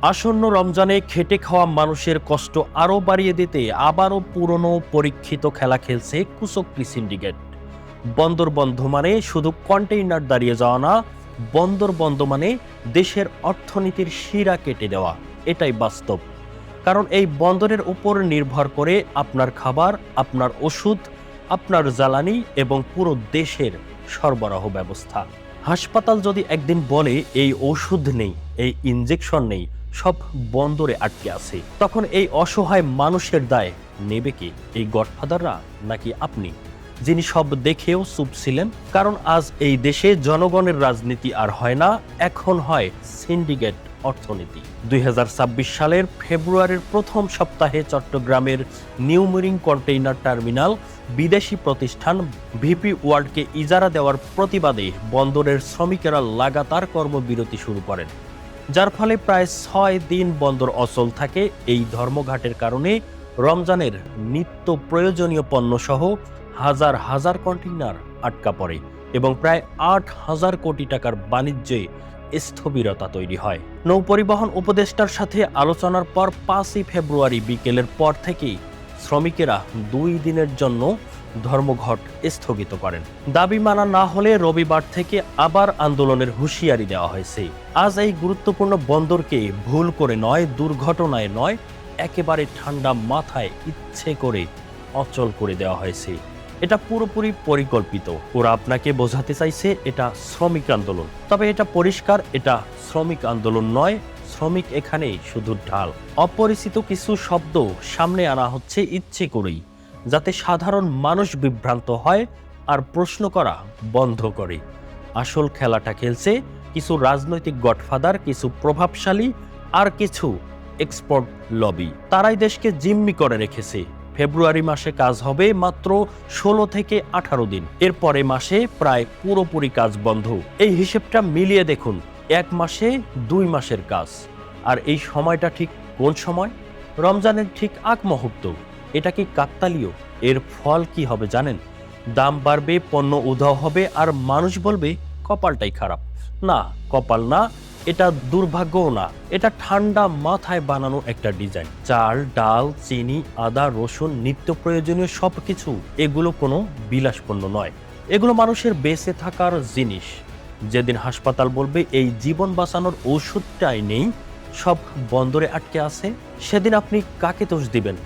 আসন্ন রমজানে খেটে খাওয়া মানুষের কষ্ট আরও বাড়িয়ে দিতে আবারও পুরনো পরীক্ষিত খেলা খেলছে কুচক্রী সিন্ডিকেট। বন্দর বন্ধ মানে শুধু কন্টেইনার দাঁড়িয়ে যাওয়া না, বন্দর বন্ধ মানে দেশের অর্থনীতির শিরা কেটে দেওয়া। এটাই বাস্তব। কারণ এই বন্দরের উপর নির্ভর করে আপনার খাবার, আপনার ওষুধ, আপনার জ্বালানি এবং পুরো দেশের সরবরাহ ব্যবস্থা। হাসপাতাল যদি একদিন বলে এই ওষুধ নেই, এই ইনজেকশন নেই, সব বন্দরে আটকে আছে, তখন এই অসহায় মানুষের দায় নেবে কি? এই গডফাদাররা নাকি আপনি, যিনি সব দেখেও চুপ ছিলেন? কারণ আজ এই দেশে জনগণের রাজনীতি আর হয় না, এখন হয় সিন্ডিকেট অর্থনীতি। 2026 সালের ফেব্রুয়ারির প্রথম সপ্তাহে চট্টগ্রামের নিউ মেরিন কন্টেইনার টার্মিনাল বিদেশি প্রতিষ্ঠান ভিপি ওয়ার্ল্ডকে ইজারা দেওয়ার প্রতিবাদে বন্দরের শ্রমিকেরা লাগাতার কর্মবিরতি শুরু করেন, যার ফলে প্রায় 6 দিন বন্দর অচল থাকে। এই ধর্মঘাটের কারণে রমজানের নিত্য প্রয়োজনীয় পণ্য সহ হাজার হাজার কন্টেইনার আটকা পড়ে এবং প্রায় 8,000 কোটি টাকার বাণিজ্যে স্থবিরতা তৈরি হয়। নৌপরিবহন উপদেষ্টার সাথে আলোচনার পর 5ই ফেব্রুয়ারি বিকেলের পর থেকেই শ্রমিকেরা 2 দিনের জন্য ধর্মঘট স্থগিত করেন। দাবি মানা না হলে রবিবার থেকে আবার আন্দোলনের হুঁশিয়ারি দেওয়া হয়েছে। আজ এই গুরুত্বপূর্ণ বন্দরকে ভুল করে নয়, দুর্ঘটনায় নয়, একেবারে ঠান্ডা মাথায় ইচ্ছে করে অচল করে দেওয়া হয়েছে। এটা পুরোপুরি পরিকল্পিত। ওরা আপনাকে বোঝাতে চাইছে এটা শ্রমিক আন্দোলন, তবে এটা পরিষ্কার, এটা শ্রমিক আন্দোলন নয়। শ্রমিক এখানে শুধু ঢাল। অপরিচিত কিছু শব্দ সামনে আনা হচ্ছে ইচ্ছে করেই, যাতে সাধারণ মানুষ বিভ্রান্ত হয় আর প্রশ্ন করা বন্ধ করে। আসল খেলাটা খেলছে কিছু রাজনৈতিক গডফাদার, কিছু প্রভাবশালী আর কিছু এক্সপোর্ট লবি। তারাই দেশকে জিম্মি করে রেখেছে। ফেব্রুয়ারি মাসে কাজ হবে মাত্র 16 থেকে 18 দিন, এরপরে মাসে প্রায় পুরোপুরি কাজ বন্ধ। এই হিসেবটা মিলিয়ে দেখুন, 1 মাসে 2 মাসের কাজ। আর এই সময়টা ঠিক কোন সময়? রমজানের ঠিক আগ মুহূর্ত। এটা কি কাকতালীয়? এর ফল কি হবে জানেন? দাম বাড়বে, পণ্য উধাও হবে, আর মানুষ বলবে কপালটাই খারাপ। না, কপাল না, এটা দুর্ভাগ্যও না, এটা ঠান্ডা মাথায় বানানো একটা ডিজাইন। চাল, ডাল, চিনি, আদা, রসুন, নিত্য প্রয়োজনীয় সবকিছু, এগুলো কোনো বিলাসপণ্য নয়। এগুলো মানুষের বেঁচে থাকার জিনিস। যেদিন হাসপাতাল বলবে এই জীবন বাঁচানোর ওষুধটাই নেই, সব বন্দরে আটকে আছে, সেদিন আপনি কাকে দোষ দিবেন?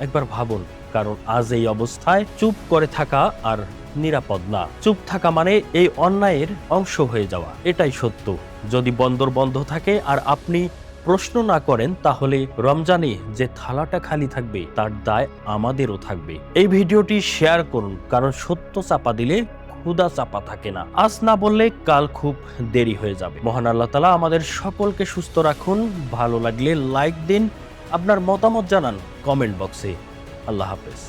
একবার ভাবুন। কারণ আজ এই অবস্থায় চুপ করে থাকা আর নিরাপদ না। চুপ থাকা মানে এই অন্যায়ের অংশ হয়ে যাওয়া। এটাই সত্য। যদি বন্দর বন্ধ থাকে আর আপনি প্রশ্ন না করেন, তাহলে রমজানে যে থালাটা খালি থাকবে তার দায় আমাদেরও থাকবে। এই ভিডিওটি শেয়ার করুন, কারণ সত্য চাপা দিলে ক্ষুধা চাপা থাকে না। আজ না বললে কাল খুব দেরি হয়ে যাবে। মহান আল্লাহ তাআলা আমাদের সকলকে সুস্থ রাখুন। ভালো লাগলে লাইক দিন, আপনার মতামত জানান কমেন্ট বক্সে। আল্লাহ হাফেজ।